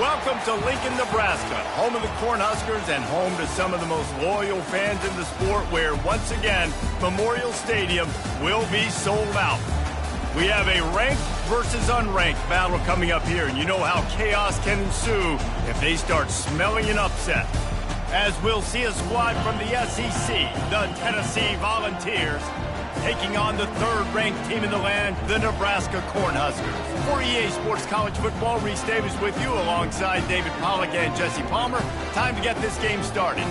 Welcome to Lincoln, Nebraska, home of the Cornhuskers and home to some of the most loyal fans in the sport, where, once again, Memorial Stadium will be sold out. We have a ranked versus unranked battle coming up here, and you know how chaos can ensue if they start smelling an upset. As we'll see a squad from the SEC, the Tennessee Volunteers, taking on the third-ranked team in the land, the Nebraska Cornhuskers. For EA Sports College Football, Reese Davis with you alongside David Pollack and Jesse Palmer. Time to get this game started.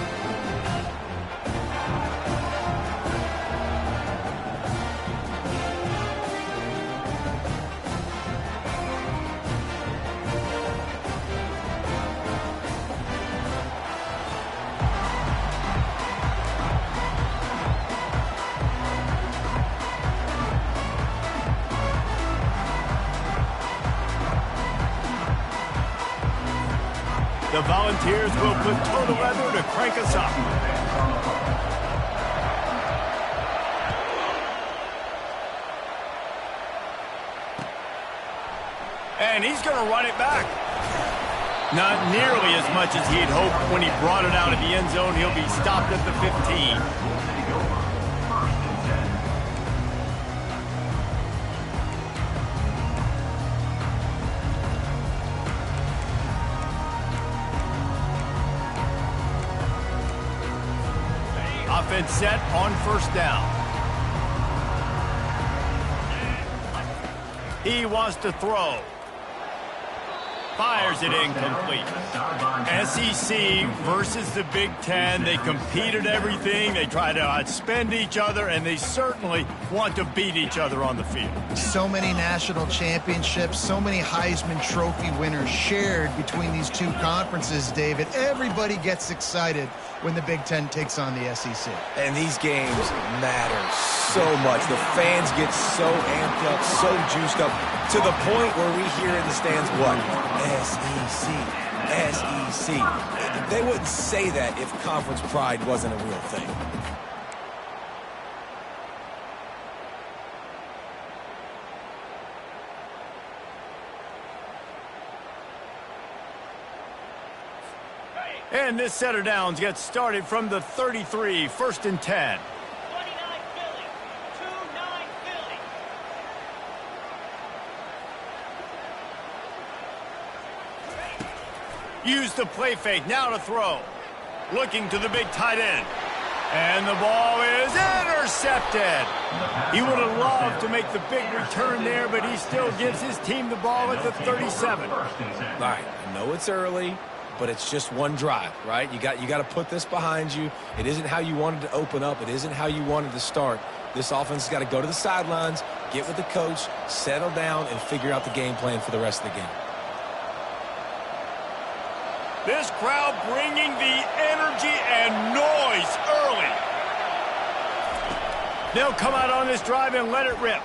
The Volunteers will put total leather to crank us up. And he's going to run it back. Not nearly as much as he had hoped when he brought it out of the end zone. He'll be stopped at the 15. Offense set on first down. He wants to throw. Fires it incomplete. SEC versus the Big Ten. They compete at everything. They try to outspend each other, and they certainly want to beat each other on the field. So many national championships, so many Heisman Trophy winners shared between these two conferences, David. Everybody gets excited when the Big Ten takes on the SEC. And these games matter so much. The fans get so amped up, so juiced up, to the point where we hear in the stands, what? SEC, SEC. They wouldn't say that if conference pride wasn't a real thing. And this set of downs gets started from the 33, first and 10. 29 Philly, 2-9 Philly. Use the play fake, now to throw. Looking to the big tight end. And the ball is intercepted. He would have loved to make the big return there, but he still gives his team the ball at the 37. All right, I know it's early, but it's just one drive, right? You got to put this behind you. It isn't how you wanted to open up. It isn't how you wanted to start. This offense has got to go to the sidelines, get with the coach, settle down, and figure out the game plan for the rest of the game. This crowd bringing the energy and noise early. They'll come out on this drive and let it rip.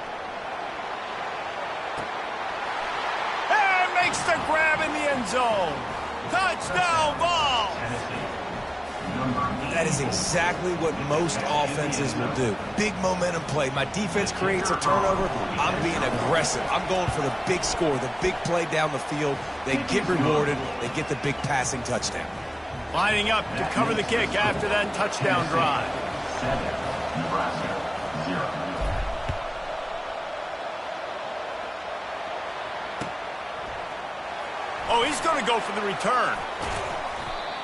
And makes the grab in the end zone. Touchdown ball. That is exactly what most offenses will do. Big momentum play. My defense creates a turnover. I'm being aggressive. I'm going for the big score, the big play down the field. They get rewarded. They get the big passing touchdown. Lining up to cover the kick after that touchdown drive. 7, Nebraska, 0. Oh, he's going to go for the return.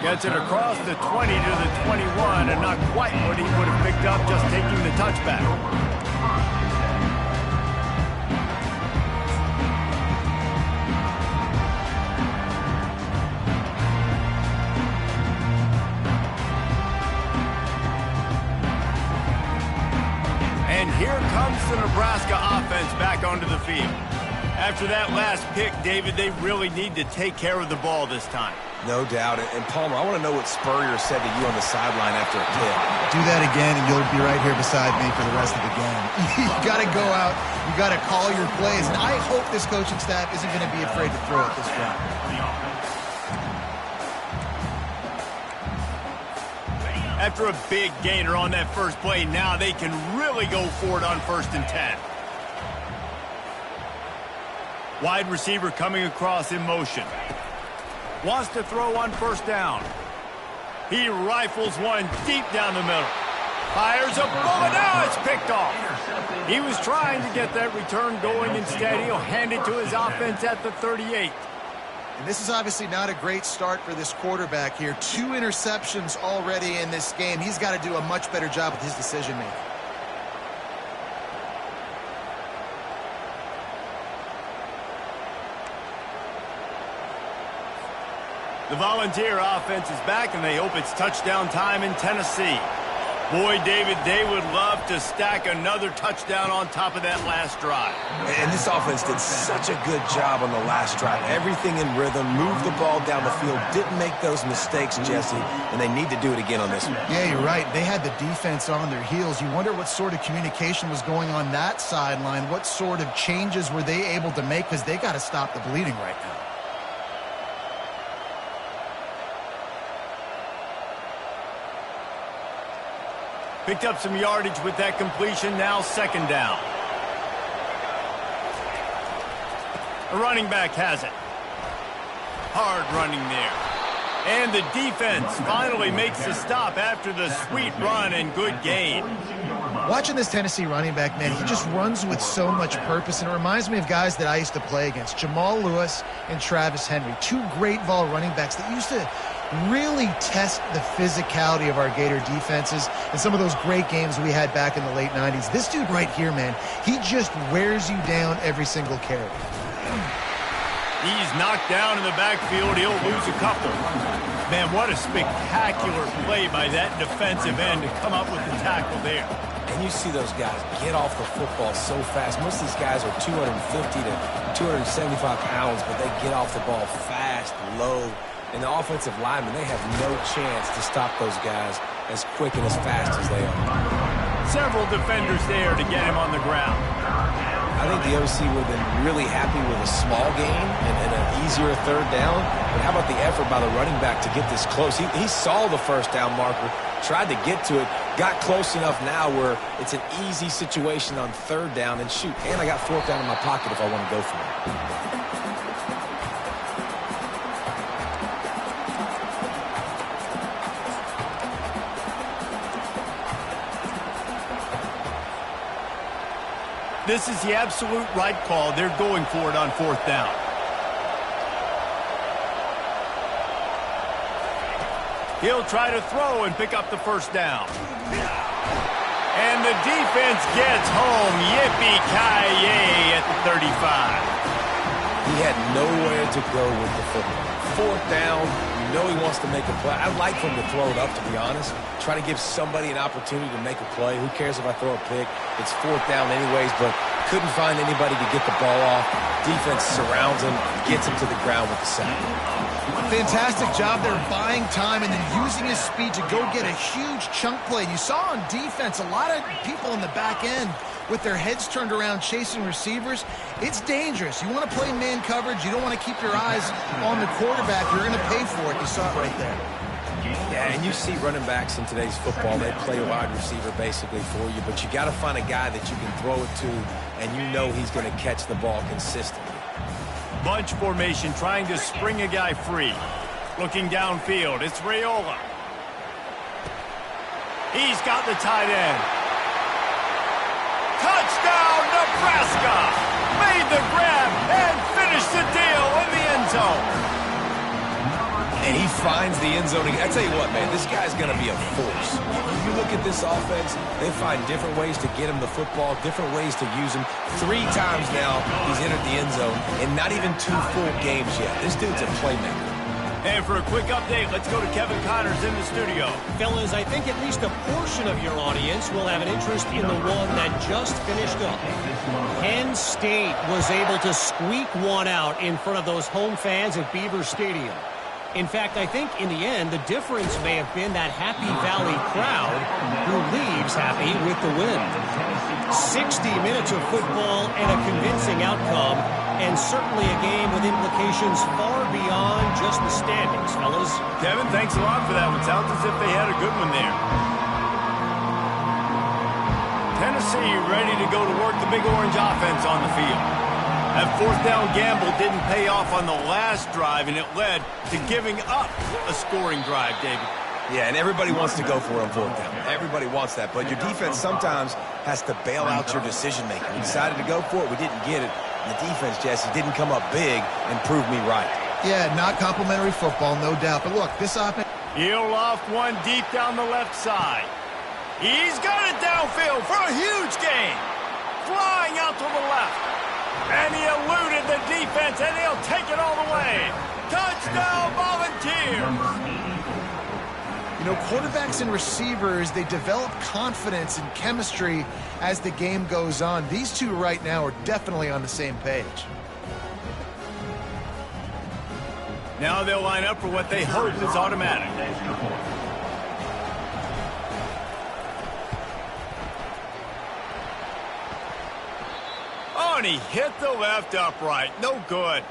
Gets it across the 20 to the 21, and not quite what he would have picked up just taking the touchback. And here comes the Nebraska offense back onto the field. After that last pick, David, they really need to take care of the ball this time. No doubt. And Palmer, I want to know what Spurrier said to you on the sideline after a pick. Do that again, and you'll be right here beside me for the rest of the game. You got to go out. You got to call your plays. And I hope this coaching staff isn't going to be afraid to throw it this round. After a big gainer on that first play, now they can really go for it on 1st and 10. Wide receiver coming across in motion. Wants to throw on first down. He rifles one deep down the middle. Fires a bullet. Now it's picked off. He was trying to get that return going. Instead, he'll hand it to his offense at the 38. And this is obviously not a great start for this quarterback here. 2 interceptions already in this game. He's got to do a much better job with his decision-making. The Volunteer offense is back, and they hope it's touchdown time in Tennessee. Boy, David, they would love to stack another touchdown on top of that last drive. And this offense did such a good job on the last drive. Everything in rhythm, moved the ball down the field, didn't make those mistakes, Jesse, and they need to do it again on this one. Yeah, you're right. They had the defense on their heels. You wonder what sort of communication was going on that sideline. What sort of changes were they able to make, because they got to stop the bleeding right now. Picked up some yardage with that completion. Now second down. A running back has it. Hard running there. And the defense finally makes a stop after the sweet run and good gain. Watching this Tennessee running back, man, he just runs with so much purpose, and it reminds me of guys that I used to play against, Jamal Lewis and Travis Henry, 2 great vol running backs that used to really test the physicality of our Gator defenses and some of those great games we had back in the late 90s. This dude right here, man, he just wears you down every single carry. He's knocked down in the backfield. He'll lose a couple. Man, what a spectacular play by that defensive end to come up with the tackle there. And you see those guys get off the football so fast. Most of these guys are 250 to 275 pounds, but they get off the ball fast, low. And the offensive linemen, they have no chance to stop those guys as quick and as fast as they are. Several defenders there to get him on the ground. I think the OC would have been really happy with a small gain and an easier third down. But how about the effort by the running back to get this close? He saw the first down marker, tried to get to it, got close enough now where it's an easy situation on third down. And shoot, and I got fourth down in my pocket if I want to go for it. This is the absolute right call. They're going for it on fourth down. He'll try to throw and pick up the first down. And the defense gets home. Yippee-ki-yay at the 35. He had nowhere to go with the football. Fourth down, you know he wants to make a play. I'd like for him to throw it up, to be honest. Try to give somebody an opportunity to make a play. Who cares if I throw a pick? It's fourth down anyways, but couldn't find anybody to get the ball off. Defense surrounds him, gets him to the ground with the sack. Fantastic job there buying time and then using his speed to go get a huge chunk play. You saw on defense a lot of people in the back end with their heads turned around chasing receivers. It's dangerous. You want to play man coverage. You don't want to keep your eyes on the quarterback. You're going to pay for it. You saw it right there. Yeah, and you see running backs in today's football, they play wide receiver basically for you, but you got to find a guy that you can throw it to and you know he's going to catch the ball consistently. Bunch formation trying to spring a guy free. Looking downfield, it's Raiola. He's got the tight end. Touchdown, Nebraska! Made the grab and finished the deal in the end zone. And he finds the end zone. I tell you what, man, this guy's going to be a force. You look at this offense, they find different ways to get him the football, different ways to use him. 3 times now he's entered the end zone, and not even 2 full games yet. This dude's a playmaker. And for a quick update, let's go to Kevin Connors in the studio. Fellas, I think at least a portion of your audience will have an interest in the one that just finished up. Penn State was able to squeak one out in front of those home fans at Beaver Stadium. In fact, I think in the end, the difference may have been that Happy Valley crowd who leaves happy with the win. 60 minutes of football and a convincing outcome, and certainly a game with implications far beyond just the standings, fellas. Kevin, thanks a lot for that one. Sounds as if they had a good one there. Tennessee ready to go to work the Big Orange offense on the field. That fourth down gamble didn't pay off on the last drive, and it led to giving up a scoring drive, David. Yeah, and everybody wants to go for it on fourth down. Everybody wants that, but your defense sometimes has to bail out your decision-making. We decided to go for it. We didn't get it. And the defense, Jesse, didn't come up big and prove me right. Yeah, not complimentary football, no doubt. But look, this offense... He'll loft one deep down the left side. He's got it downfield for a huge gain. Flying out to the left. And he eluded the defense, and he'll take it all the way. Touchdown, Volunteers! You know, quarterbacks and receivers, they develop confidence and chemistry as the game goes on. These two right now are definitely on the same page. Now they'll line up for what they hope is automatic. Oh, and he hit the left upright. No good.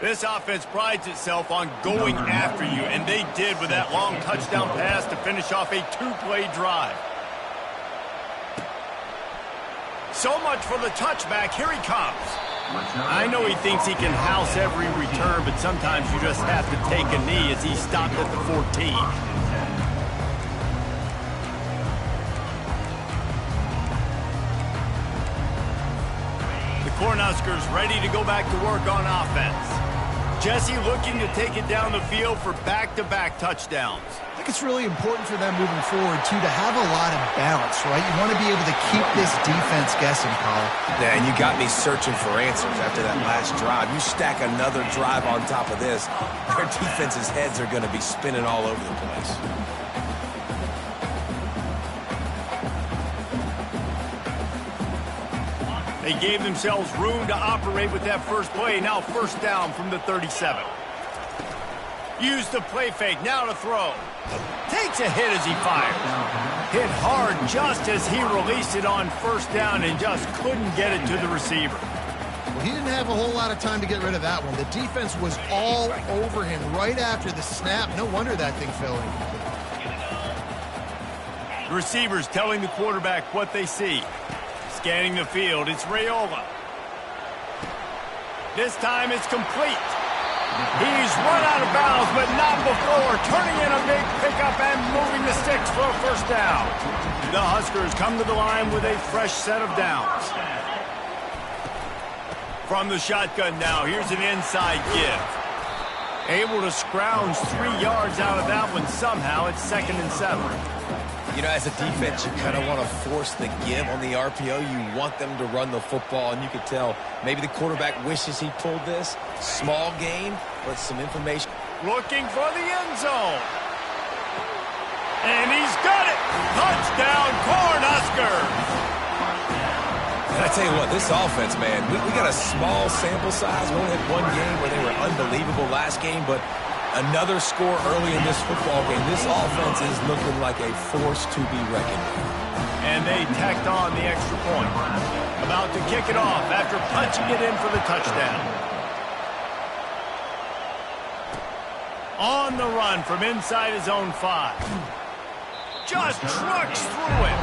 This offense prides itself on going after you, and they did with that long touchdown pass to finish off a two-play drive. So much for the touchback. Here he comes. I know he thinks he can house every return, but sometimes you just have to take a knee as he stopped at the 14. The Cornhuskers ready to go back to work on offense. Jesse looking to take it down the field for back-to-back touchdowns. I think it's really important for them moving forward, too, to have a lot of balance, right? You want to be able to keep this defense guessing, Paul. Yeah, and you got me searching for answers after that last drive. You stack another drive on top of this, their defense's heads are going to be spinning all over the place. They gave themselves room to operate with that first play. Now first down from the 37. Use the play fake. Now to throw. Takes a hit as he fires. Hit hard just as he released it on first down and just couldn't get it to the receiver. Well, he didn't have a whole lot of time to get rid of that one. The defense was all over him right after the snap. No wonder that thing fell in. The receivers telling the quarterback what they see. Scanning the field, it's Raiola. This time it's complete. He's run out of bounds, but not before. Turning in a big pickup and moving the sticks for a first down. The Huskers come to the line with a fresh set of downs. From the shotgun now, here's an inside give. Able to scrounge 3 yards out of that one somehow. It's 2nd and 7. You know, as a defense, you kind of want to force the give on the RPO. You want them to run the football, and you could tell maybe the quarterback wishes he pulled this. Small gain, but some information. Looking for the end zone. And he's got it. Touchdown, Cornhuskers. And I tell you what, this offense, man, we got a small sample size. We only had one game where they were unbelievable last game, but another score early in this football game. This offense is looking like a force to be reckoned with. And they tacked on the extra point. About to kick it off after punching it in for the touchdown. On the run from inside his own 5. Just trucks through it.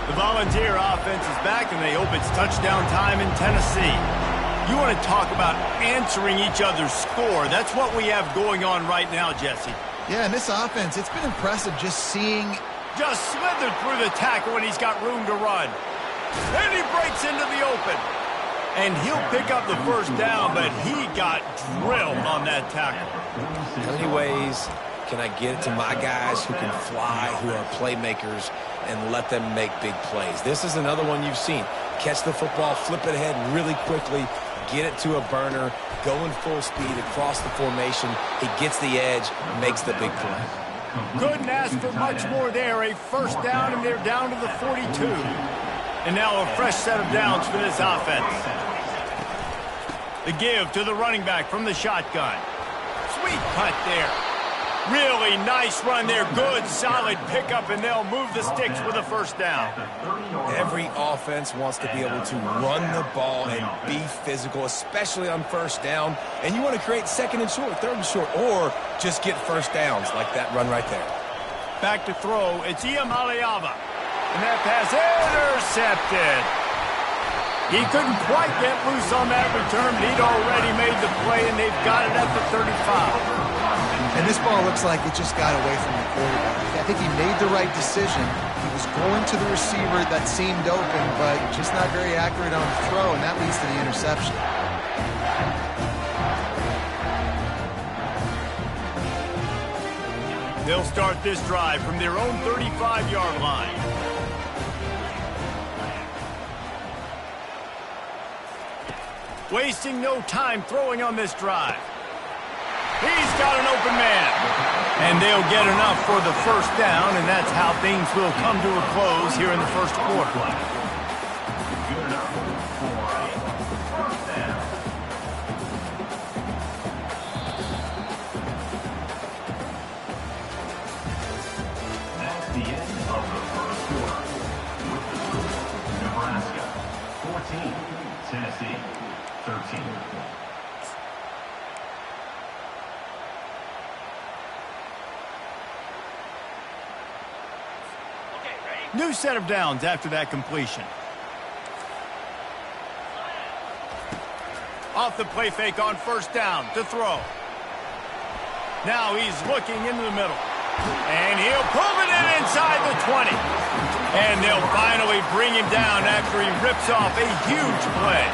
The Volunteer offense is back, and they hope it's touchdown time in Tennessee. You want to talk about answering each other's score. That's what we have going on right now, Jesse. Yeah, and this offense, it's been impressive just seeing... Just slithered through the tackle when he's got room to run. And he breaks into the open. And he'll pick up the first down, but he got drilled on that tackle. How many ways can I get it to my guys who can fly, who are playmakers, and let them make big plays? This is another one you've seen. Catch the football, flip it ahead really quickly, get it to a burner, going full speed across the formation. He gets the edge, makes the big play. Couldn't ask for much more there. A first down, and they're down to the 42. And now a fresh set of downs for this offense. The give to the running back from the shotgun. Sweet cut there. Really nice run there. Good, solid pickup, and they'll move the sticks with a first down. Every offense wants to be able to run the ball and be physical, especially on first down. And you want to create 2nd and short, 3rd and short, or just get first downs like that run right there. Back to throw. It's Iamaleava. And that pass intercepted. He couldn't quite get loose on that return, but he'd already made the play, and they've got it at the 35. And this ball looks like it just got away from the quarterback. I think he made the right decision. He was going to the receiver that seemed open, but just not very accurate on the throw, and that leads to the interception. They'll start this drive from their own 35-yard line. Wasting no time throwing on this drive. He's got an open man. And they'll get enough for the first down, and that's how things will come to a close here in the first quarter. Good enough for a first down. That's the end of the first quarter. With the score, Nebraska 14, Tennessee 13. New set of downs after that completion. Off the play fake on first down to throw. Now he's looking into the middle. And he'll pull it in inside the 20. And they'll finally bring him down after he rips off a huge play.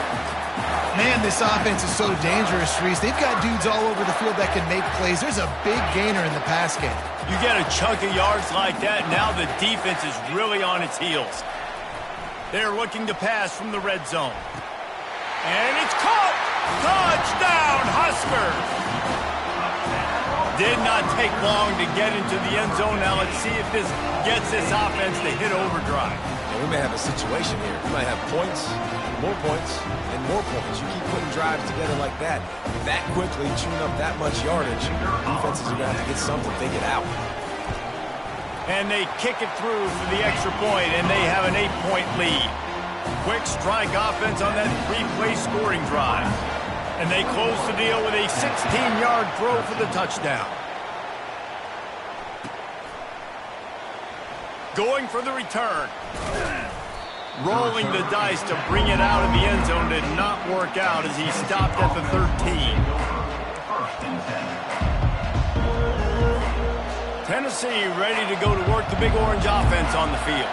Man, this offense is so dangerous, Reese. They've got dudes all over the field that can make plays. There's a big gainer in the pass game. You get a chunk of yards like that, now the defense is really on its heels. They're looking to pass from the red zone. And it's caught! Touchdown, Huskers! Did not take long to get into the end zone. Now let's see if this gets this offense to hit overdrive. And we may have a situation here. We might have points, and more points. You keep putting drives together like that quickly, chewing up that much yardage, defenses are going to have to get something figured out. And they kick it through for the extra point, and they have an 8-point lead. Quick strike offense on that 3-play scoring drive. And they close the deal with a 16-yard throw for the touchdown. Going for the return. Rolling the dice to bring it out of the end zone did not work out as he stopped at the 13. Tennessee ready to go to work the Big Orange offense on the field.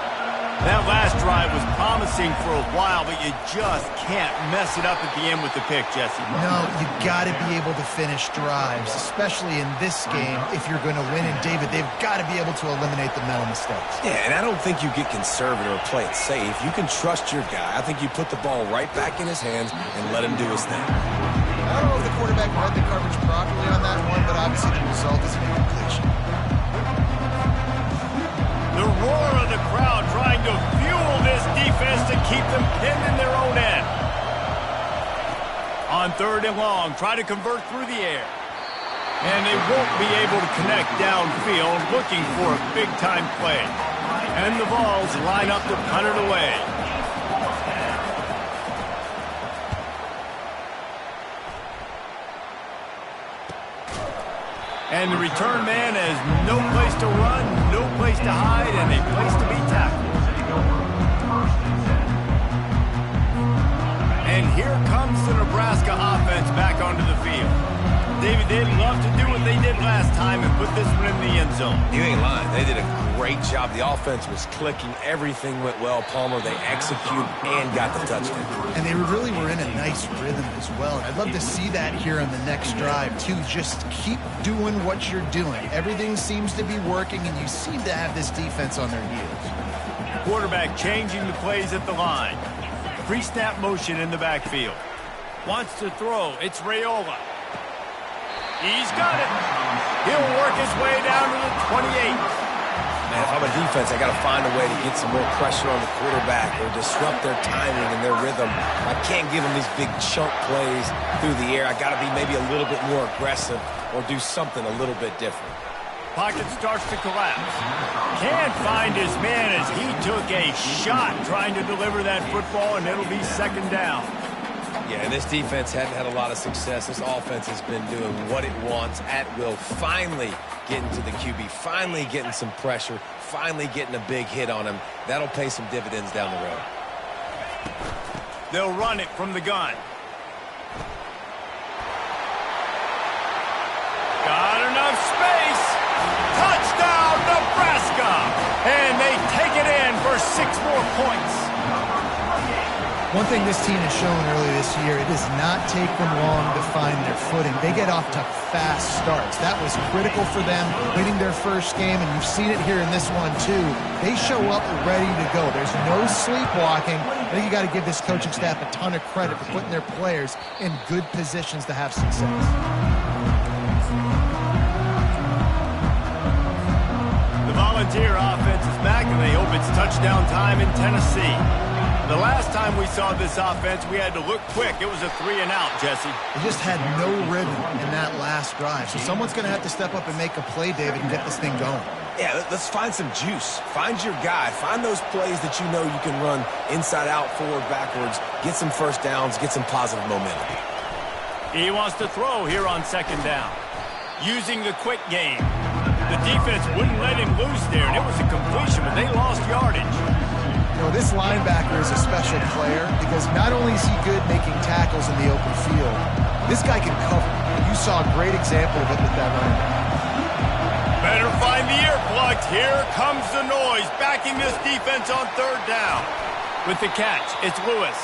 That last drive was promising for a while, but you just can't mess it up at the end with the pick, Jesse. No, you got to be able to finish drives, especially in this game if you're going to win. And, David, they've got to be able to eliminate the mental mistakes. Yeah, and I don't think you get conservative or play it safe. You can trust your guy. I think you put the ball right back in his hands and let him do his thing. I don't know if the quarterback read the coverage properly on that one, but obviously the result is an incompletion. The roar of the crowd trying to fuel this defense to keep them pinned in their own end. On 3rd and long, try to convert through the air. And they won't be able to connect downfield, looking for a big-time play. And the Vols line up to punt it away. And the return man has no place to run, no place to hide, and a place to be tackled. And here comes the Nebraska offense back onto the field. David, they'd love to do what they did last time and put this one in the end zone. You ain't lying. They did a great job. The offense was clicking. Everything went well. Palmer, they executed and got the touchdown. And they really were in a nice rhythm as well. And I'd love to see that here on the next drive, too. Just keep doing what you're doing. Everything seems to be working, and you seem to have this defense on their heels. Quarterback changing the plays at the line. Pre-snap motion in the backfield. Wants to throw. It's Raiola. He's got it. He'll work his way down to the 28. Man, if I'm a defense, I got to find a way to get some more pressure on the quarterback or disrupt their timing and their rhythm. I can't give them these big chunk plays through the air. I got to be maybe a little bit more aggressive or do something a little bit different. Pocket starts to collapse. Can't find his man as he took a shot trying to deliver that football, and it'll be 2nd down. Yeah, and this defense hadn't had a lot of success. This offense has been doing what it wants at will. Finally getting to the QB, finally getting some pressure, finally getting a big hit on him. That'll pay some dividends down the road. They'll run it from the gun. Got enough space. Touchdown, Nebraska! And they take it in for 6 more points. One thing this team has shown earlier this year, it does not take them long to find their footing. They get off to fast starts. That was critical for them winning their first game, and you've seen it here in this one too. They show up ready to go. There's no sleepwalking. I think you got to give this coaching staff a ton of credit for putting their players in good positions to have success. The Volunteer offense is back, and they hope it's touchdown time in Tennessee. The last time we saw this offense, we had to look quick. It was a 3-and-out, Jesse. They just had no rhythm in that last drive. So someone's going to have to step up and make a play, David, and get this thing going. Yeah, let's find some juice. Find your guy. Find those plays that you know you can run inside out, forward, backwards. Get some first downs. Get some positive momentum. He wants to throw here on 2nd down. Using the quick game. The defense wouldn't let him loose there, and it was a completion, but they lost yardage. You know, this linebacker is a special player because not only is he good making tackles in the open field, this guy can cover. You saw a great example of it with that running back. Better find the earplugs. Here comes the noise, backing this defense on 3rd down. With the catch, it's Lewis.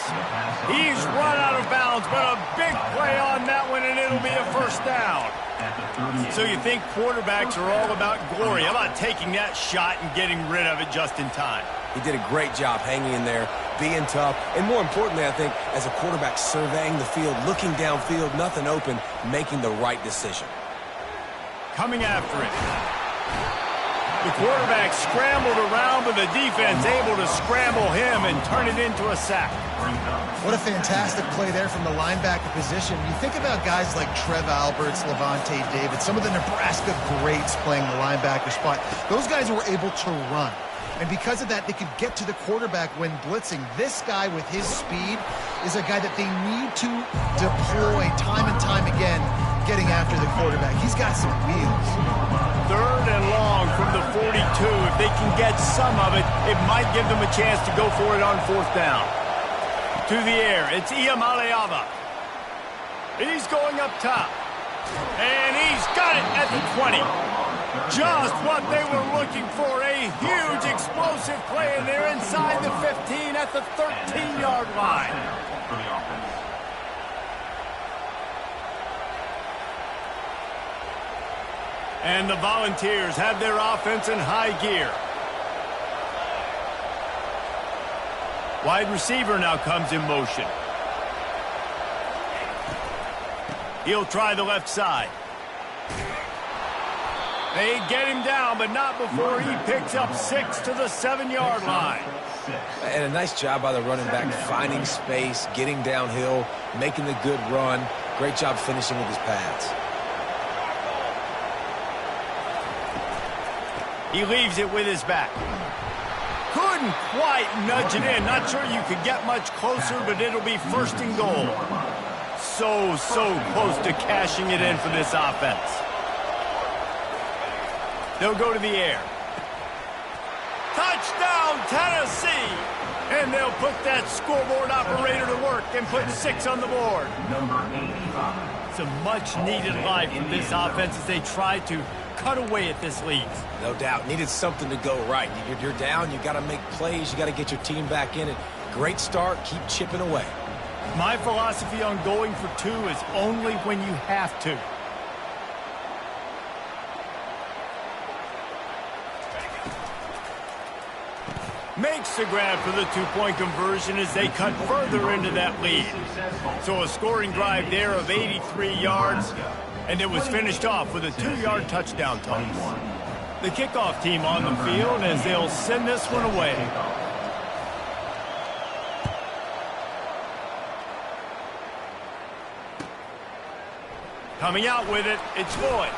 He's run out of bounds, but a big play on that one, and it'll be a 1st down. So you think quarterbacks are all about glory. How about taking that shot and getting rid of it just in time? He did a great job hanging in there, being tough, and more importantly, I think, as a quarterback, surveying the field, looking downfield, nothing open, making the right decision. Coming after it. The quarterback scrambled around, but the defense able to scramble him and turn it into a sack. What a fantastic play there from the linebacker position. You think about guys like Trev Alberts, Levante David, some of the Nebraska greats playing the linebacker spot. Those guys were able to run. And because of that, they could get to the quarterback when blitzing. This guy with his speed is a guy that they need to deploy time and time again, getting after the quarterback. He's got some wheels. 3rd and long from the 42. If they can get some of it, it might give them a chance to go for it on 4th down. To the air, it's Iamaleava. He's going up top. And he's got it at the 20. Just what they were looking for. A huge explosive play, and they're inside the 15 at the 13-yard line. And the Volunteers have their offense in high gear. Wide receiver now comes in motion. He'll try the left side. They get him down, but not before he picks up 6 to the 7-yard line. And a nice job by the running back, finding space, getting downhill, making the good run. Great job finishing with his pads. He leaves it with his back. Couldn't quite nudge it in. Not sure you could get much closer, but it'll be 1st and goal. So close to cashing it in for this offense. They'll go to the air. Touchdown, Tennessee! And they'll put that scoreboard operator to work and put 6 on the board. It's a much-needed life from this offense as they try to cut away at this lead. No doubt. Needed something to go right. You're down. You got to make plays. You got to get your team back in it. Great start. Keep chipping away. My philosophy on going for 2 is only when you have to. Makes the grab for the 2-point conversion as they cut further into that lead. So a scoring drive there of 83 yards, and it was finished off with a 2-yard touchdown toss. The kickoff team on the field as they'll send this one away. Coming out with it, it's Lloyd.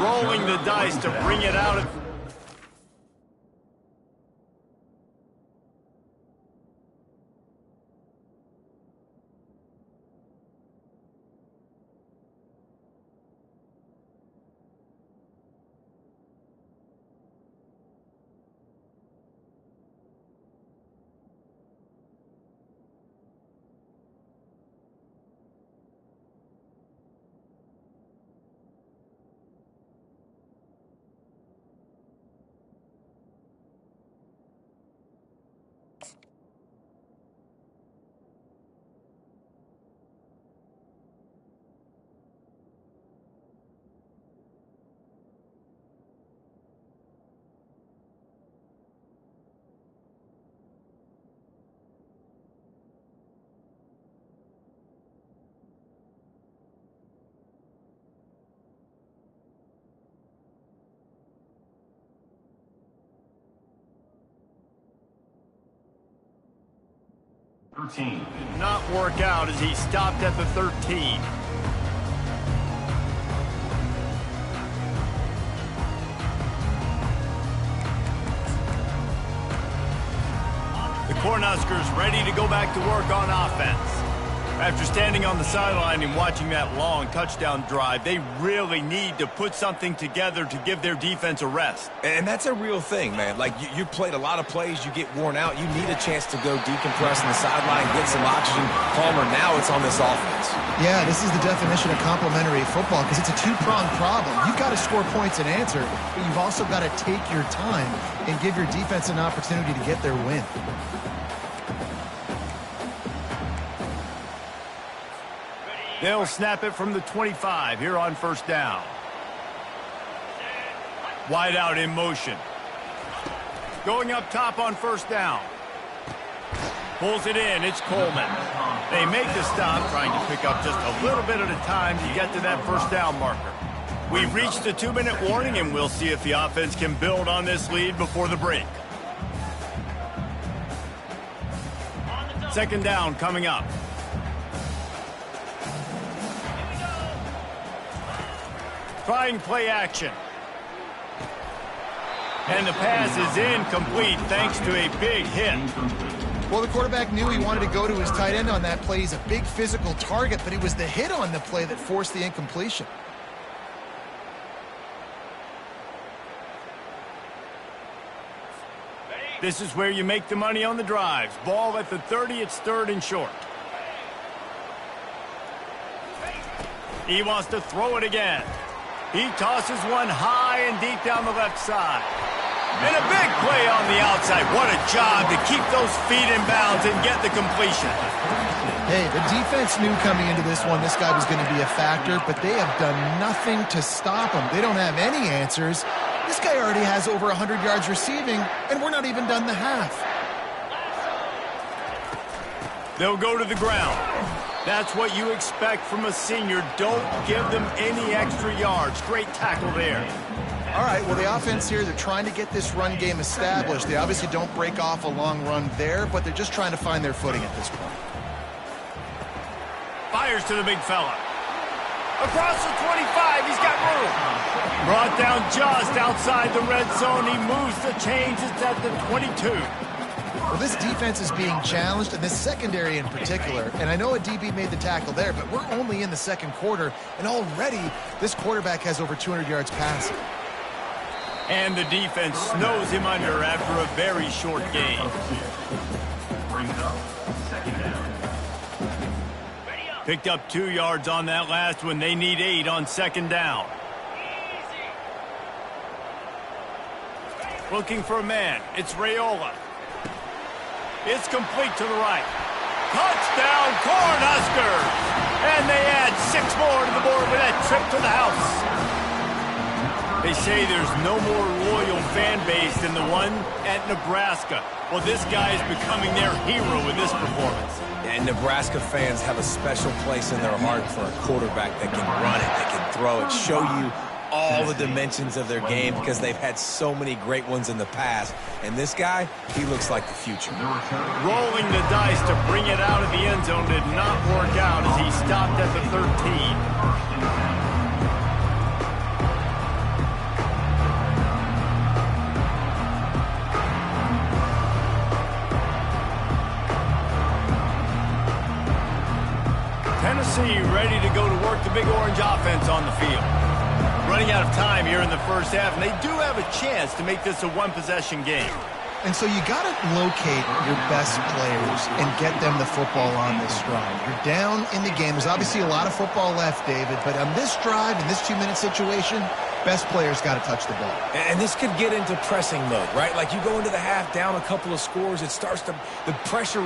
Rolling the dice to bring it out. 13. Not work out as he stopped at the 13. The Cornhuskers ready to go back to work on offense. After standing on the sideline and watching that long touchdown drive, they really need to put something together to give their defense a rest. And that's a real thing, man. Like, you played a lot of plays, you get worn out, you need a chance to go decompress on the sideline, get some oxygen. Palmer, now it's on this offense. Yeah, this is the definition of complementary football because it's a two-pronged problem. You've got to score points and answer, but you've also got to take your time and give your defense an opportunity to get their win. They'll snap it from the 25 here on first down. Wide out in motion. Going up top on first down. Pulls it in. It's Coleman. They make the stop, trying to pick up just a little bit at a time to get to that first down marker. We've reached the 2-minute warning, and we'll see if the offense can build on this lead before the break. Second down coming up. Trying play action. And the pass is incomplete thanks to a big hit. Well, the quarterback knew he wanted to go to his tight end on that play. He's a big physical target, but it was the hit on the play that forced the incompletion. This is where you make the money on the drives. Ball at the 30, it's 3rd and short. He wants to throw it again. He tosses one high and deep down the left side. And a big play on the outside. What a job to keep those feet in bounds and get the completion. Hey, the defense knew coming into this one this guy was going to be a factor, but they have done nothing to stop him. They don't have any answers. This guy already has over 100 yards receiving, and we're not even done the half. They'll go to the ground. That's what you expect from a senior. Don't give them any extra yards. Great tackle there. All right, well, the offense here, they're trying to get this run game established. They obviously don't break off a long run there, but they're just trying to find their footing at this point. Fires to the big fella. Across the 25, he's got room. Brought down just outside the red zone. He moves the chains. It's at the 22. Well, this defense is being challenged, and this secondary in particular. And I know a DB made the tackle there, but we're only in the second quarter, and already this quarterback has over 200 yards passing. And the defense snows him under after a very short game. Brings up second down. Picked up 2 yards on that last one. They need 8 on second down. Looking for a man. It's Raiola. It's complete to the right. Touchdown, Cornhuskers! And they add 6 more to the board with that trip to the house. They say there's no more loyal fan base than the one at Nebraska. Well, this guy is becoming their hero with this performance. And Nebraska fans have a special place in their heart for a quarterback that can run it, that can throw it, show you all the dimensions of their game because they've had so many great ones in the past. And this guy, he looks like the future. Rolling the dice to bring it out of the end zone did not work out as he stopped at the 13. Tennessee ready to go to work the Big Orange offense on the field. Running out of time here in the first half, and they do have a chance to make this a one-possession game. And so you got to locate your best players and get them the football on this drive. You're down in the game. There's obviously a lot of football left, David, but on this drive, in this 2-minute situation, best players got to touch the ball. And this could get into pressing mode, right? Like you go into the half down a couple of scores, it starts to, the pressure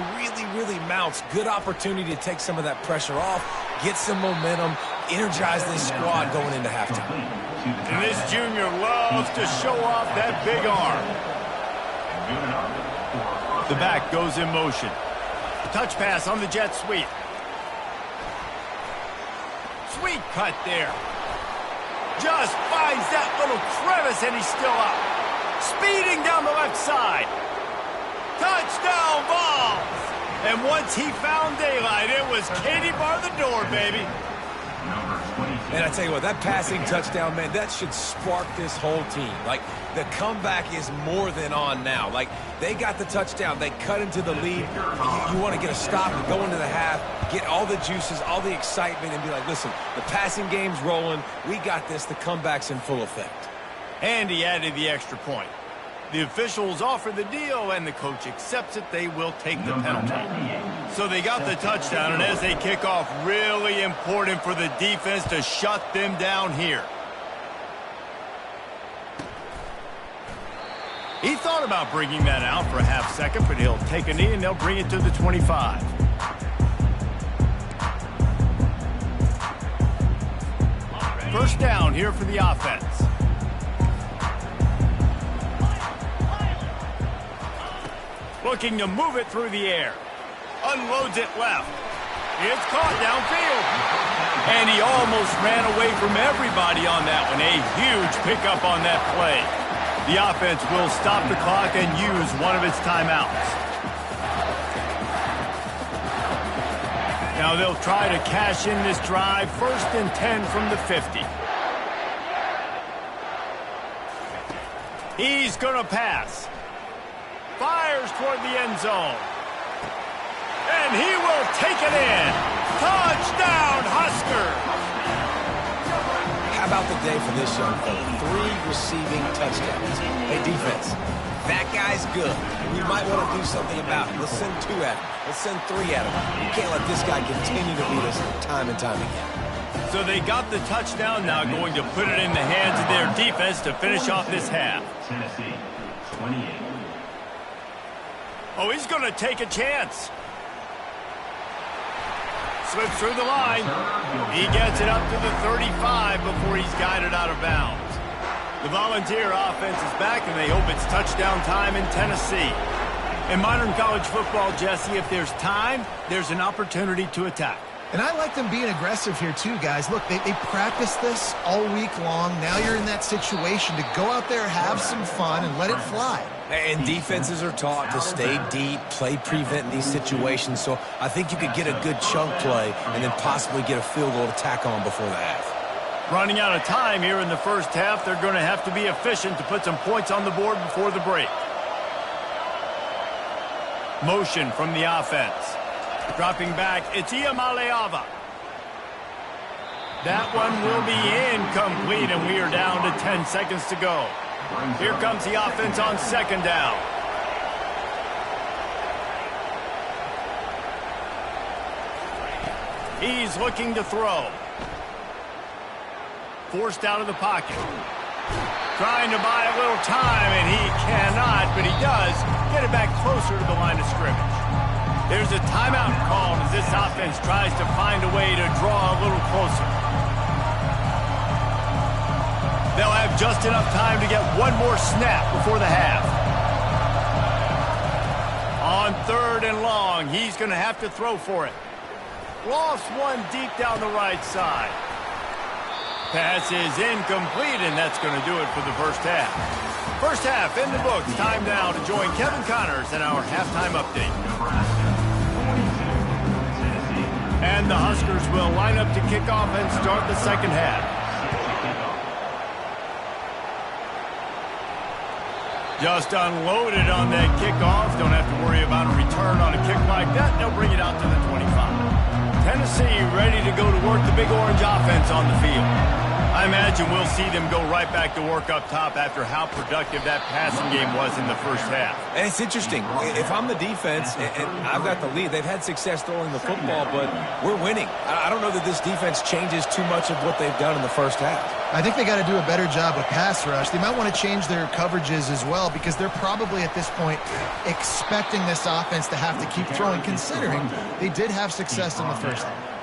really mounts. Good opportunity to take some of that pressure off, get some momentum, energize this squad going into halftime. And this junior loves to show off that big arm. The back goes in motion. Touch pass on the jet sweep. Sweet cut there. Just finds that little crevice and he's still up. Speeding down the left side. Touchdown Vols! And once he found daylight, it was Katie bar the door, baby. And I tell you what, that passing touchdown, man, that should spark this whole team. Like, the comeback is more than on now. Like, they got the touchdown. They cut into the lead. You want to get a stop and go into the half, get all the juices, all the excitement, and be like, listen, the passing game's rolling. We got this. The comeback's in full effect. And he added the extra point. The officials offer the deal, and the coach accepts it. They will take the penalty. So they got the touchdown, and as they kick off, really important for the defense to shut them down here. He thought about bringing that out for a half second, but he'll take a knee, and they'll bring it to the 25. First down here for the offense. Looking to move it through the air. Unloads it left. It's caught downfield. And he almost ran away from everybody on that one. A huge pickup on that play. The offense will stop the clock and use one of its timeouts. Now they'll try to cash in this drive. 1st and 10 from the 50. He's going to pass. Fires toward the end zone. And he will take it in. Touchdown, Husker! How about the day for this young fella? 3 receiving touchdowns. Hey, defense, that guy's good. We might want to do something about it. Let's send 2 at him. Let's send 3 at him. You can't let this guy continue to beat us time and time again. So they got the touchdown, now going to put it in the hands of their defense to finish off this half. Tennessee, 28. Oh, he's going to take a chance. Slips through the line. He gets it up to the 35 before he's guided out of bounds. The Volunteer offense is back, and they hope it's touchdown time in Tennessee. In modern college football, Jesse, if there's time, there's an opportunity to attack. And I like them being aggressive here too, guys. Look, they practice this all week long. Now you're in that situation to go out there, have some fun, and let it fly. And defenses are taught to stay deep, play prevent in these situations. So I think you could get a good chunk play and then possibly get a field goal to tack on before the half. Running out of time here in the first half, they're going to have to be efficient to put some points on the board before the break. Motion from the offense. Dropping back, it's Iamaleava. That one will be incomplete, and we are down to 10 seconds to go. Here comes the offense on 2nd down. He's looking to throw. Forced out of the pocket. Trying to buy a little time, and he cannot, but he does get it back closer to the line of scrimmage. There's a timeout called as this offense tries to find a way to draw a little closer. They'll have just enough time to get one more snap before the half. On 3rd and long, he's going to have to throw for it. Lost one deep down the right side. Pass is incomplete, and that's going to do it for the first half. First half in the books. Time now to join Kevin Connors in our halftime update. And the Huskers will line up to kick off and start the second half. Just unloaded on that kickoff. Don't have to worry about a return on a kick like that. They'll bring it out to the 25. Tennessee ready to go to work the Big Orange offense on the field. I imagine we'll see them go right back to work up top after how productive that passing game was in the first half. And it's interesting. If I'm the defense and I've got the lead, they've had success throwing the football, but we're winning. I don't know that this defense changes too much of what they've done in the first half. I think they got to do a better job with pass rush. They might want to change their coverages as well because they're probably at this point expecting this offense to have to keep throwing, considering they did have success in the first half.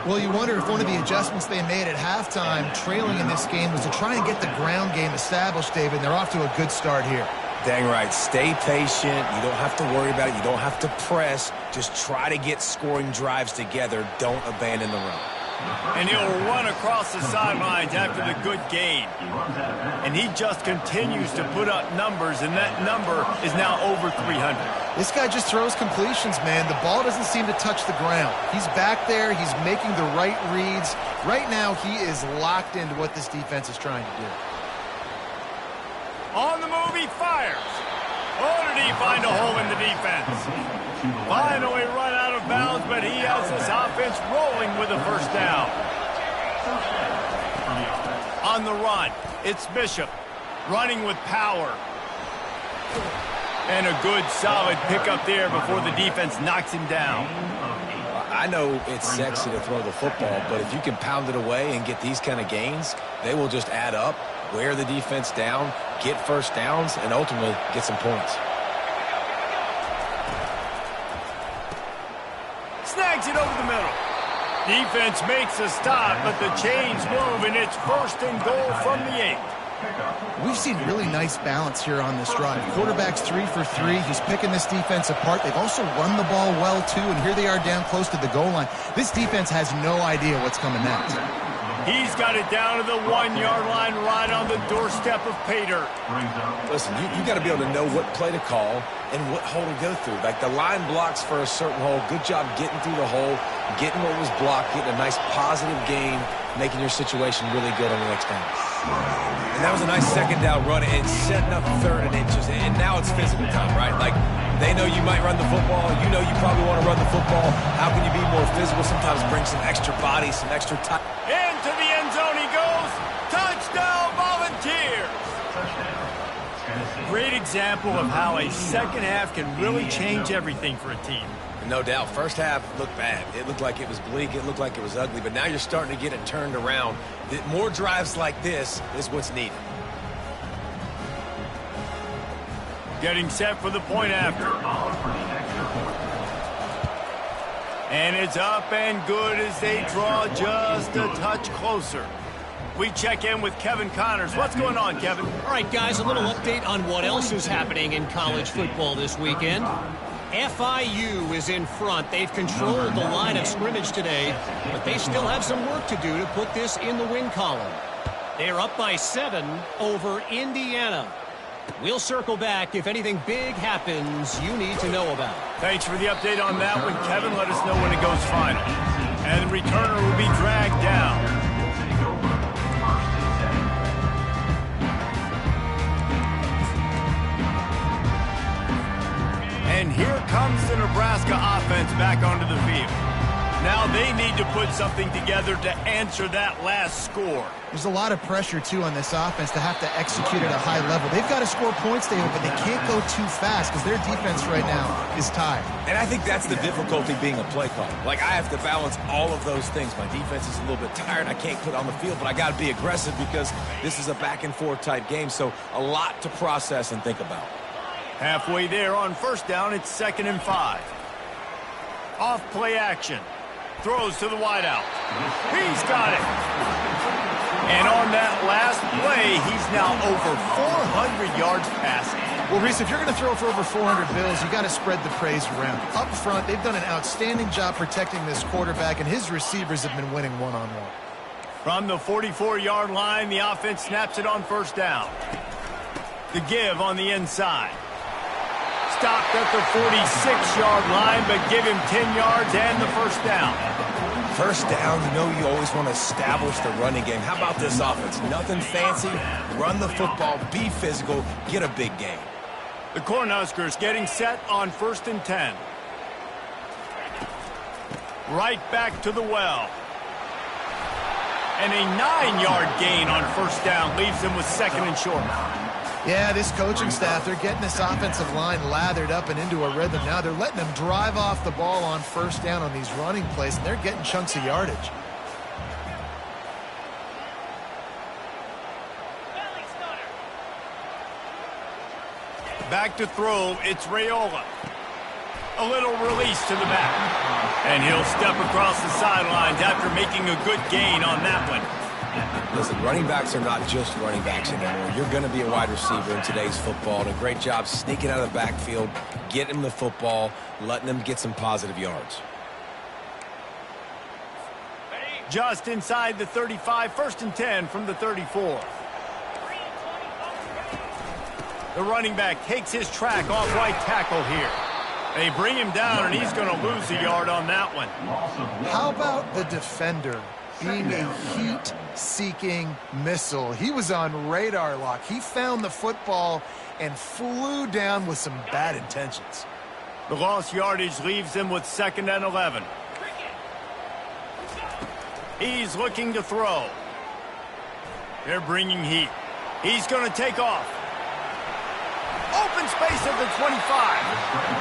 Well, you wonder if one of the adjustments they made at halftime, trailing in this game, was to try and get the ground game established, David. They're off to a good start here. Dang right. Stay patient. You don't have to worry about it. You don't have to press. Just try to get scoring drives together. Don't abandon the run. And he'll run across the sidelines after the good gain. And he just continues to put up numbers, and that number is now over 300. This guy just throws completions, man. The ball doesn't seem to touch the ground. He's back there. He's making the right reads. Right now, he is locked into what this defense is trying to do. On the move, he fires. Oh, did he find a hole in the defense? Finally run out of bounds, but he has this offense rolling with a first down. On the run, it's Bishop running with power. And a good, solid pickup there before the defense knocks him down. I know it's sexy to throw the football, but if you can pound it away and get these kind of gains, they will just add up, wear the defense down, get first downs, and ultimately get some points. Snags it over the middle. Defense makes a stop, but the chains move, and it's first and goal from the 8. We've seen really nice balance here on this drive. Quarterback's 3 for 3. He's picking this defense apart. They've also run the ball well, too, and here they are down close to the goal line. This defense has no idea what's coming next. He's got it down to the 1-yard line right on the doorstep of pay dirt. Listen, you got to be able to know what play to call and what hole to go through. Like the line blocks for a certain hole. Good job getting through the hole, getting what was blocked, getting a nice positive gain, making your situation really good on the next down. And that was a nice second down run and setting up 3rd and inches. And now it's physical time, right? Like they know you might run the football. You know you probably want to run the football. How can you be more physical? Sometimes bring some extra body, some extra time. Into the end zone he goes. Touchdown, Volunteers. Great example of how a second half can really change everything for a team. No doubt. First half looked bad. It looked like it was bleak. It looked like it was ugly. But now you're starting to get it turned around. More drives like this is what's needed. Getting set for the point after. And it's up and good as they draw just a touch closer. We check in with Kevin Connors. What's going on, Kevin? All right, guys, a little update on what else is happening in college football this weekend. FIU is in front. They've controlled the line of scrimmage today, but they still have some work to do to put this in the win column. They're up by 7 over Indiana. We'll circle back if anything big happens you need to know about. Thanks for the update on that one, Kevin. Let us know when it goes final. And the returner will be dragged down. And here comes the Nebraska offense back onto the field. Now they need to put something together to answer that last score. There's a lot of pressure, too, on this offense to have to execute at a high level. They've got to score points, but they can't go too fast because their defense right now is tired. And I think that's the difficulty being a play caller. Like, I have to balance all of those things. My defense is a little bit tired. I can't put on the field, but I got to be aggressive because this is a back-and-forth type game. So a lot to process and think about. Halfway there on first down, it's 2nd and 5. Off play action. Throws to the wideout. He's got it. And on that last play, he's now over 400 yards passing. Well, Reese, if you're going to throw for over 400 bills, you got to spread the praise around. Up front, they've done an outstanding job protecting this quarterback, and his receivers have been winning one-on-one. From the 44-yard line, the offense snaps it on first down. The give on the inside. Stopped at the 46-yard line, but give him 10 yards and the first down. First down, you know you always want to establish the running game. How about this offense? Nothing fancy. Run the football, be physical, get a big gain. The Cornhuskers getting set on 1st and 10. Right back to the well. And a 9-yard gain on first down leaves them with 2nd and short. Yeah, this coaching staff, they're getting this offensive line lathered up and into a rhythm now. They're letting them drive off the ball on first down on these running plays, and they're getting chunks of yardage. Back to throw, it's Raiola. A little release to the back. And he'll step across the sidelines after making a good gain on that one. Listen, running backs are not just running backs anymore. You're going to be a wide receiver in today's football. And a great job sneaking out of the backfield, getting him the football, letting him get some positive yards. Just inside the 35, 1st and 10 from the 34. The running back takes his track off right tackle here. They bring him down, and he's going to lose a yard on that one. How about the defender being a heat-seeking missile? He was on radar lock. He found the football and flew down with some bad intentions. The lost yardage leaves them with 2nd and 11. He's looking to throw. They're bringing heat. He's going to take off. Open space at the 25.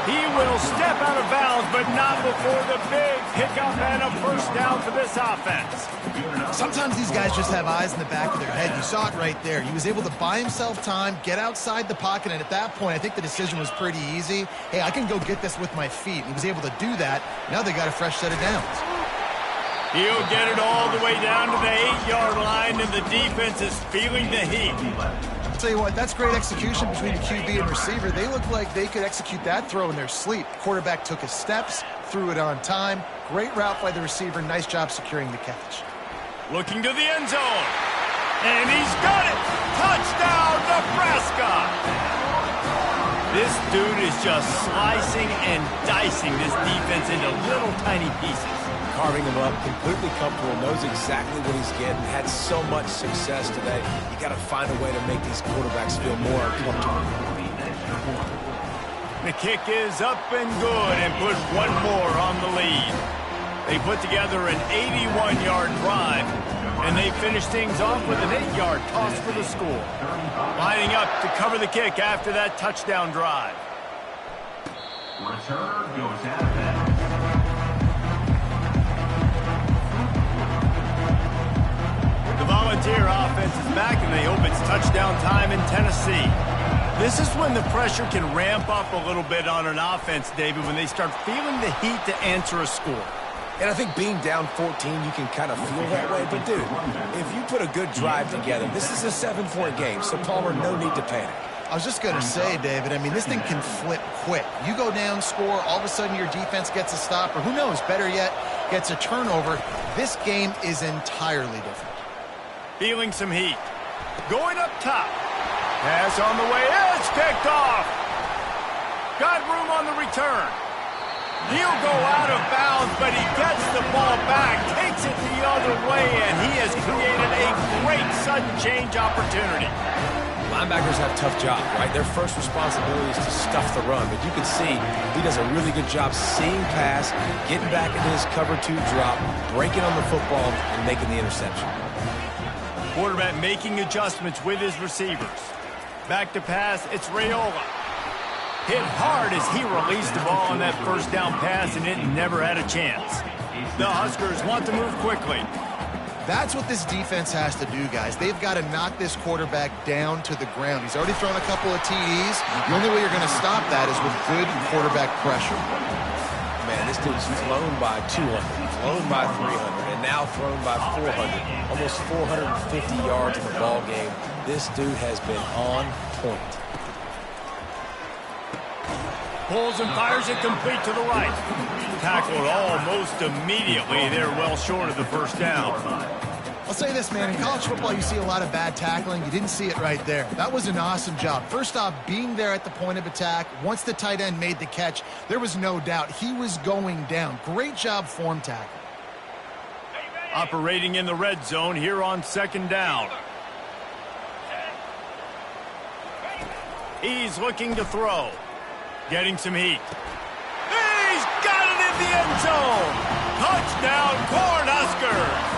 He will step out of bounds, but not before the big pickup and a 1st down for this offense. Sometimes these guys just have eyes in the back of their head. You saw it right there. He was able to buy himself time, get outside the pocket, and at that point, I think the decision was pretty easy. Hey, I can go get this with my feet. He was able to do that. Now they got a fresh set of downs. He'll get it all the way down to the 8-yard line, and the defense is feeling the heat. I'll tell you what, that's great execution between the QB and receiver. They look like they could execute that throw in their sleep. Quarterback took his steps, threw it on time. Great route by the receiver. Nice job securing the catch. Looking to the end zone. And he's got it! Touchdown, Nebraska! This dude is just slicing and dicing this defense into little tiny pieces. Carving them up, completely comfortable, knows exactly what he's getting, had so much success today. You got to find a way to make these quarterbacks feel more uncomfortable. The kick is up and good and push one more on the lead. They put together an 81-yard drive, and they finish things off with an 8-yard toss for the score. Lining up to cover the kick after that touchdown drive. Return goes out of bounds. The Volunteer offense is back, and they hope it's touchdown time in Tennessee. This is when the pressure can ramp up a little bit on an offense, David, when they start feeling the heat to answer a score. And I think being down 14, you can kind of feel that way. But, dude, if you put a good drive together, this is a 7-point game, so, Palmer, no need to panic. I was just going to say, David, I mean, this thing can flip quick. You go down, score, all of a sudden your defense gets a stop, or who knows, better yet, gets a turnover. This game is entirely different. Feeling some heat. Going up top. Pass on the way. It's picked off. Got room on the return. He'll go out of bounds, but he gets the ball back, takes it the other way, and he has created a great sudden change opportunity. Linebackers have a tough job, right? Their first responsibility is to stuff the run, but you can see he does a really good job seeing pass, getting back into his cover 2 drop, breaking on the football, and making the interception. Quarterback making adjustments with his receivers. Back to pass, it's Raiola. Hit hard as he released the ball on that 1st down pass, and it never had a chance. The Huskers want to move quickly. That's what this defense has to do, guys. They've got to knock this quarterback down to the ground. He's already thrown a couple of TDs. The only way you're going to stop that is with good quarterback pressure. Man, this dude's flown by 200, flown by 300, and now thrown by 400. Almost 450 yards in the ball game. This dude has been on point. Pulls and fires it complete to the right. Tackled almost immediately. They're well short of the 1st down. I'll say this, man. In college football, you see a lot of bad tackling. You didn't see it right there. That was an awesome job. First off, being there at the point of attack. Once the tight end made the catch, there was no doubt he was going down. Great job form tackle. Operating in the red zone here on 2nd down. He's looking to throw. Getting some heat. He's got it in the end zone. Touchdown, Cornhuskers.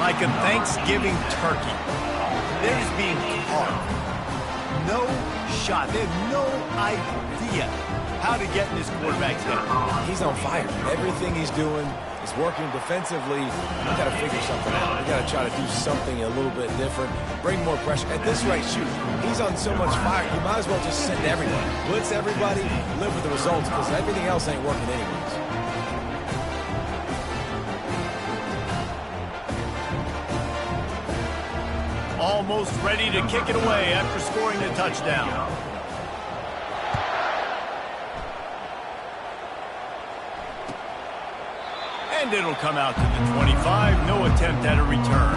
Like a Thanksgiving turkey. They're just being carved. No shot. They have no idea how to get in this quarterback's head. He's on fire. Everything he's doing is working defensively. We got to figure something out. We got to try to do something a little bit different. Bring more pressure. At this rate, shoot, he's on so much fire, you might as well just send everybody. Blitz everybody, live with the results, because everything else ain't working anyways. Almost ready to kick it away after scoring the touchdown. And And it'll come out to the 25. No attempt at a return.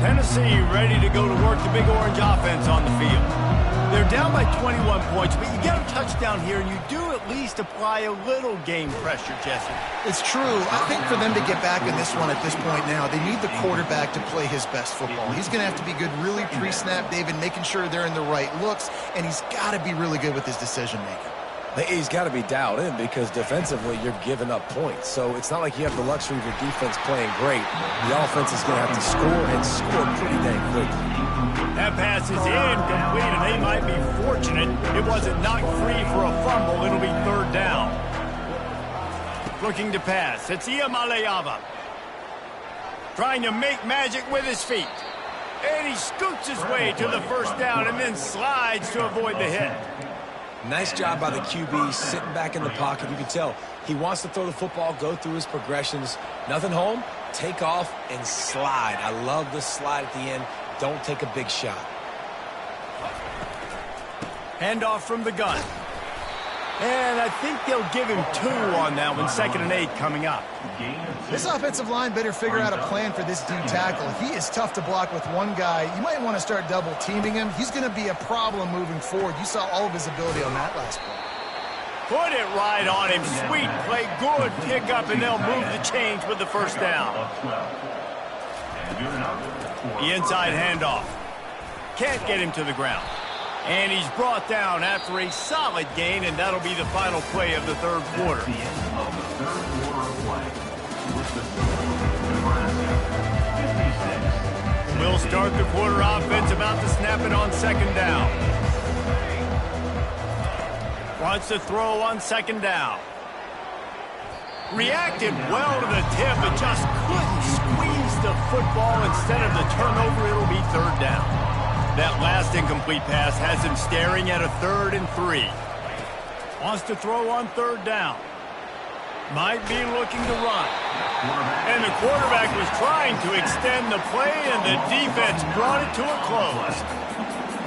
Tennessee ready to go to work the Big Orange offense on the field. They're down by 21 points, but you get a touchdown here, and you do at least apply a little game pressure, Jesse. It's true. I think for them to get back in this one at this point now, they need the quarterback to play his best football. He's going to have to be good really pre-snap, David, making sure they're in the right looks, and he's got to be really good with his decision-making. He's got to be dialed in because defensively you're giving up points. So it's not like you have the luxury of your defense playing great. The offense is going to have to score and score pretty dang quickly. That pass is incomplete, and they might be fortunate it wasn't knocked free for a fumble. It'll be third down. Looking to pass. It's Iamaleava. Trying to make magic with his feet. And he scoots his way to the first down and then slides to avoid the hit. Nice job by the QB, sitting back in the pocket. You can tell he wants to throw the football, go through his progressions. Nothing home, take off, and slide. I love the slide at the end. Don't take a big shot. Handoff from the gun. And I think they'll give him 2 on that one. 2nd and 8 coming up. This offensive line better figure out a plan for this D tackle. He is tough to block with one guy. You might want to start double teaming him. He's going to be a problem moving forward. You saw all of his ability on that last play. Put it right on him. Sweet play. Good pickup, and they'll move the chains with the first down. The inside handoff. Can't get him to the ground. And he's brought down after a solid gain, and that'll be the final play of the third quarter. The end of the third quarter of play. With the score, Nebraska 56. We'll start the quarter offense about to snap it on 2nd down. Wants to throw on 2nd down. Reacted well to the tip, but just couldn't squeeze the football. Instead of the turnover, it'll be third down. That last incomplete pass has him staring at a 3rd and 3. Wants to throw on 3rd down. Might be looking to run. And the quarterback was trying to extend the play, and the defense brought it to a close.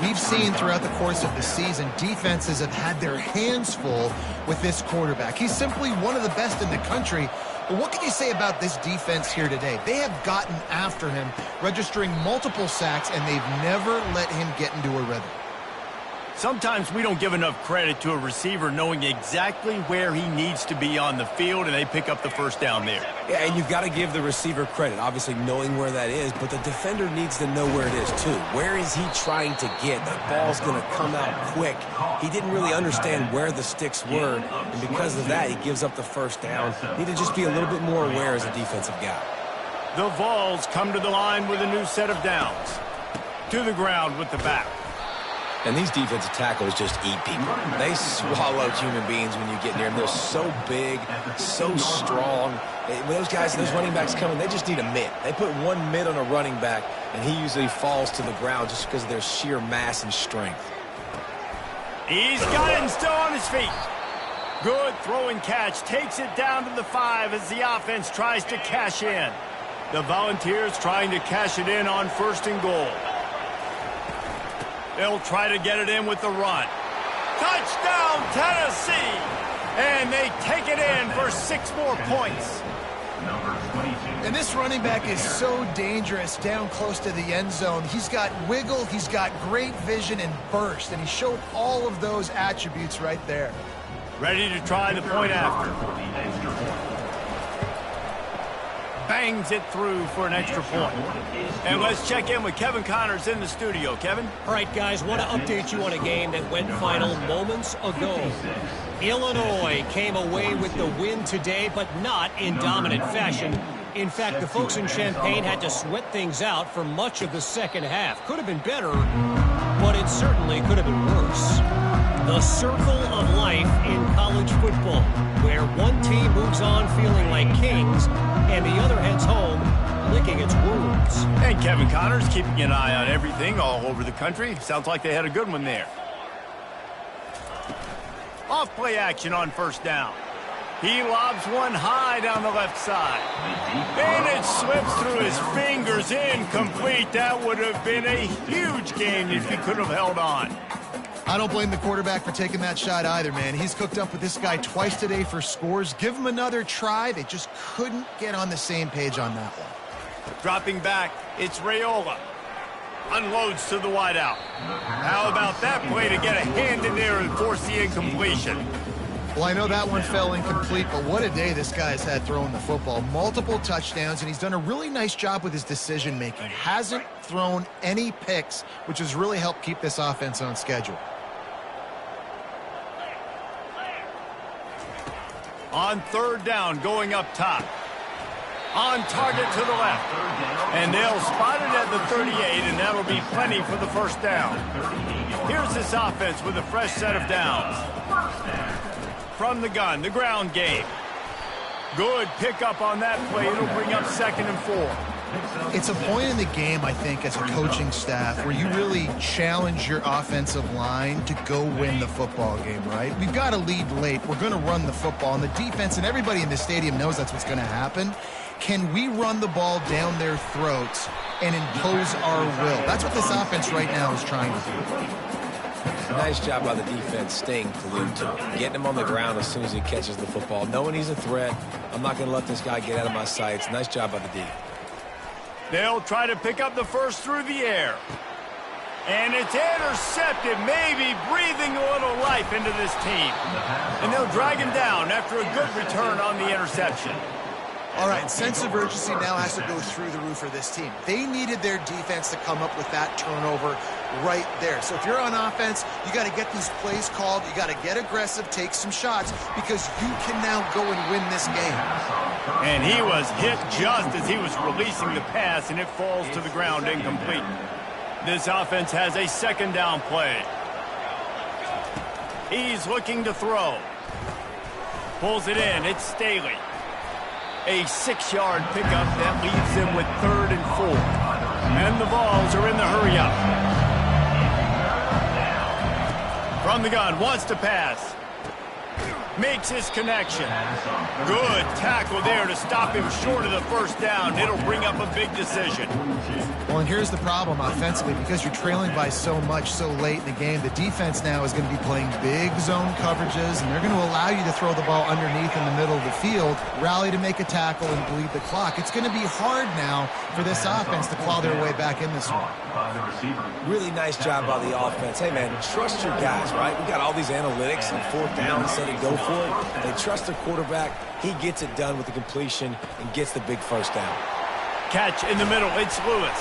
We've seen throughout the course of the season, defenses have had their hands full with this quarterback. He's simply one of the best in the country. But what can you say about this defense here today? They have gotten after him, registering multiple sacks, and they've never let him get into a rhythm. Sometimes we don't give enough credit to a receiver knowing exactly where he needs to be on the field, and they pick up the first down there. Yeah, and you've got to give the receiver credit, obviously knowing where that is, but the defender needs to know where it is too. Where is he trying to get? That ball's going to come out quick. He didn't really understand where the sticks were, and because of that, he gives up the first down. Need to just be a little bit more aware as a defensive guy. The Vols come to the line with a new set of downs. To the ground with the back. And these defensive tackles just eat people. They swallow human beings when you get near them. They're so big, so strong. When those guys, those running backs come in, they just need a mitt. They put one mitt on a running back, and he usually falls to the ground just because of their sheer mass and strength. He's got him still on his feet. Good throw and catch. Takes it down to the 5 as the offense tries to cash in. The Volunteers trying to cash it in on 1st and goal. They'll try to get it in with the run. Touchdown, Tennessee! And they take it in for 6 more points. Number 22. And this running back is so dangerous down close to the end zone. He's got wiggle, he's got great vision and burst, and he showed all of those attributes right there. Ready to try the point after. For the extra point. Bangs it through for an extra point. And let's check in with Kevin Connors in the studio. Kevin? All right, guys, want to update you on a game that went final moments ago. Illinois came away with the win today, but not in dominant fashion. In fact, the folks in Champaign had to sweat things out for much of the second half. Could have been better, but it certainly could have been worse. The circle of life in college football, where one team moves on feeling like kings, and the other heads home licking its wounds. And Kevin Connors keeping an eye on everything all over the country. Sounds like they had a good one there. Off play action on 1st down. He lobs one high down the left side. And it slips through his fingers, incomplete. That would have been a huge gain if he could have held on. I don't blame the quarterback for taking that shot either, man. He's cooked up with this guy twice today for scores. Give him another try. They just couldn't get on the same page on that one. Dropping back, it's Raiola. Unloads to the wideout. How about that play to get a hand in there and force the incompletion? Well, I know that one fell incomplete, but what a day this guy's had throwing the football. Multiple touchdowns, and he's done a really nice job with his decision-making. Hasn't thrown any picks, which has really helped keep this offense on schedule. On third down, going up top. On target to the left. And they'll spot it at the 38, and that'll be plenty for the first down. Here's this offense with a fresh set of downs. From the gun, the ground game. Good pickup on that play. It'll bring up 2nd and 4. It's a point in the game, I think, as a coaching staff where you really challenge your offensive line to go win the football game, right? We've got a lead late. We're going to run the football, and the defense and everybody in the stadium knows that's what's going to happen. Can we run the ball down their throats and impose our will? That's what this offense right now is trying to do. Nice job by the defense staying glued to him, getting him on the ground as soon as he catches the football, knowing he's a threat. I'm not going to let this guy get out of my sights. Nice job by the D. They'll try to pick up the first through the air. And it's intercepted, maybe breathing a little life into this team. And they'll drag him down after a good return on the interception. All right, sense of urgency now has to go through the roof for this team. They needed their defense to come up with that turnover right there. So if you're on offense, you got to get these plays called. You got to get aggressive, take some shots, because you can now go and win this game. And he was hit just as he was releasing the pass, and it falls to the ground incomplete. This offense has a 2nd down play. He's looking to throw. Pulls it in. It's Staley. A 6-yard pickup that leaves them with 3rd and 4. And the Vols are in the hurry-up. From the gun, wants to pass. Makes his connection. Good tackle there to stop him short of the first down. It'll bring up a big decision. Well, and here's the problem offensively. Because you're trailing by so much so late in the game, the defense now is going to be playing big zone coverages, and they're going to allow you to throw the ball underneath in the middle of the field, rally to make a tackle, and bleed the clock. It's going to be hard now for this offense to claw their way back in this one. Really nice job by the offense. Hey, man, trust your guys, right? We got all these analytics and 4th down, so they go for it. They trust their quarterback. He gets it done with the completion and gets the big first down. Catch in the middle. It's Lewis.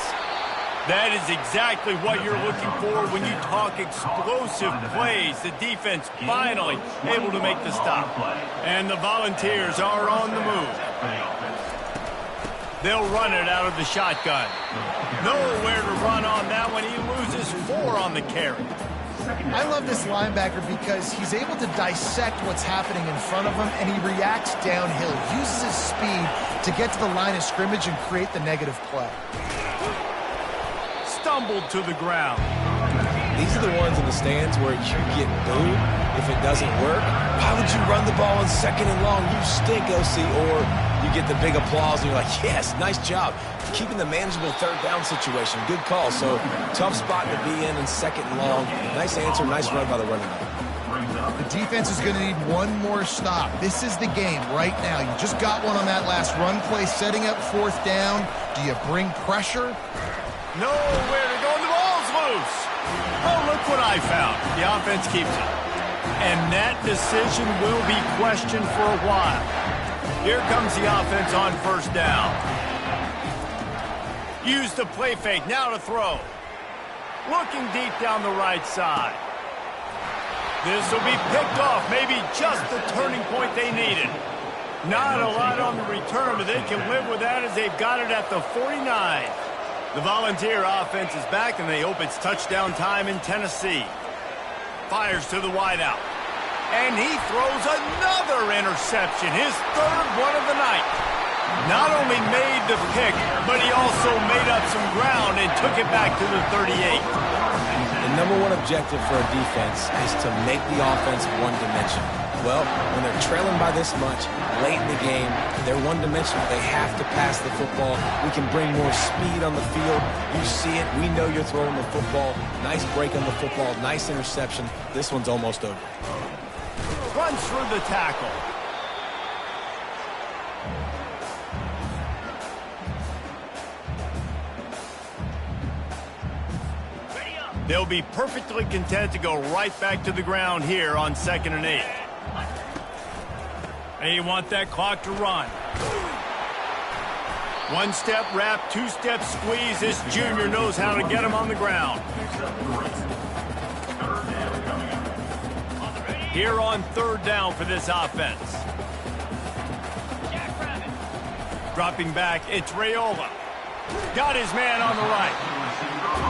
That is exactly what you're looking for when you talk explosive plays. The defense finally able to make the stop. And the Volunteers are on the move. They'll run it out of the shotgun. Nowhere to run on that one. He loses 4 on the carry. I love this linebacker because he's able to dissect what's happening in front of him, and he reacts downhill. He uses his speed to get to the line of scrimmage and create the negative play. Stumbled to the ground. These are the ones in the stands where you get booed if it doesn't work. Why would you run the ball on 2nd and long? You stink, OC. Or you get the big applause and you're like, yes, nice job. Keeping the manageable 3rd down situation. Good call. So tough spot to be in 2nd and long. Nice answer. Nice run by the running back. The defense is going to need one more stop. This is the game right now. You just got one on that last run play, setting up 4th down. Do you bring pressure? Nowhere to go, and the ball's loose. Oh, look what I found. The offense keeps it. And that decision will be questioned for a while. Here comes the offense on 1st down. Use the play fake, now to throw. Looking deep down the right side. This will be picked off, maybe just the turning point they needed. Not a lot on the return, but they can live with that as they've got it at the 49. The Volunteer offense is back, and they hope it's touchdown time in Tennessee. Fires to the wideout. And he throws another interception, his 3rd one of the night. Not only made the pick, but he also made up some ground and took it back to the 38. And number one objective for a defense is to make the offense one-dimensional. Well, when they're trailing by this much late in the game, they're one-dimensional. They have to pass the football. We can bring more speed on the field. You see it. We know you're throwing the football. Nice break on the football. Nice interception. This one's almost over. Runs through the tackle. They'll be perfectly content to go right back to the ground here on 2nd and 8. And you want that clock to run. One-step wrap, two-step squeeze. This junior knows how to get him on the ground. Here on 3rd down for this offense. Dropping back, it's Raiola. Got his man on the right.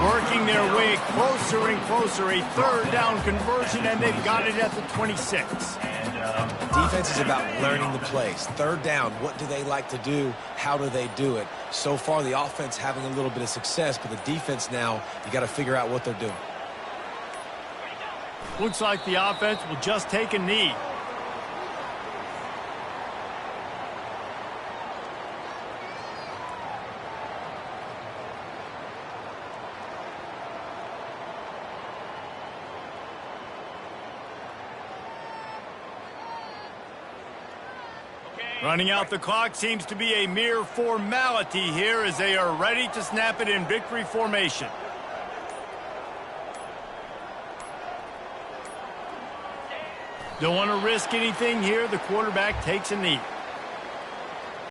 Working their way closer and closer. A 3rd down conversion, and they've got it at the 26. Defense is about learning the plays. 3rd down, what do they like to do? How do they do it? So far, the offense having a little bit of success, but the defense now, you got to figure out what they're doing. Looks like the offense will just take a knee. Running out the clock seems to be a mere formality here as they are ready to snap it in victory formation. Don't want to risk anything here. The quarterback takes a knee.